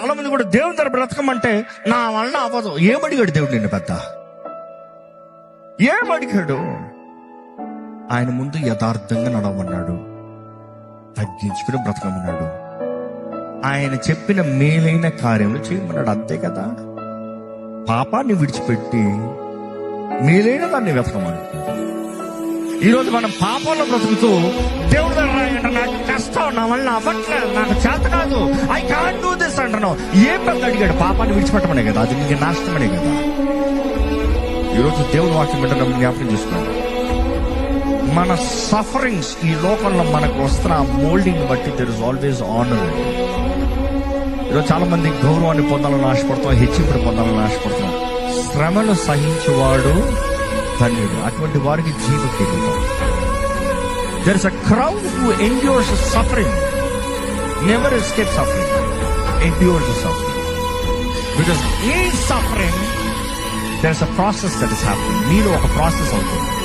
చాలా మంది కూడా దేవుని దగ్గర బ్రతకమంటే నా వలన అవ్వదు. ఏమడిగాడు దేవుడు నిన్ను? పెద్ద ఏమడిగాడు? ఆయన ముందు యథార్థంగా నడవమన్నాడు, తగ్గించుకుని బ్రతకమన్నాడు, ఆయన చెప్పిన మేలైన కార్యములు చేయమన్నాడు. అంతే కదా. పాపాన్ని విడిచిపెట్టి మేలైన దాన్ని వెతకమన్నాడు. ఈరోజు మనం పాపంలో బ్రతుకుతూ దేవుడు దగ్గర నాకు కష్టం, నా వల్ల అవ్వట్లేదు, నాకు చేత కాదు, ఐ కాంట్ డూ దిస్ అంటున్నావు. ఏం పెద్ద అడిగాడు? పాపాన్ని విడిచిపెట్టమనే కదా, అది నీకు నాశనమనే కదా. ఈరోజు దేవుడు వాక్యం పెట్టడం జ్ఞాపకం చేసుకోండి. మన సఫరింగ్స్ ఈ లోకంలో మనకు వస్తున్న మోల్డింగ్ బట్టి దెర్ ఇస్ ఆల్వేస్ ఆనర్. ఈరోజు చాలా మంది గౌరవాన్ని పొందాలని ఆశపడుతున్నాం, హెచ్చింపుని పొందాలని ఆశపడుతున్నాం. శ్రమను సహించేవాడు ధన్యుడు, అటువంటి వారికి జీవ కిరీటం. There is a crowd who endures suffering, never escape suffering, endures the suffering. Because in suffering, there is a process that is happening. మీలో ఒక ప్రాసెస్ అవుతుంది.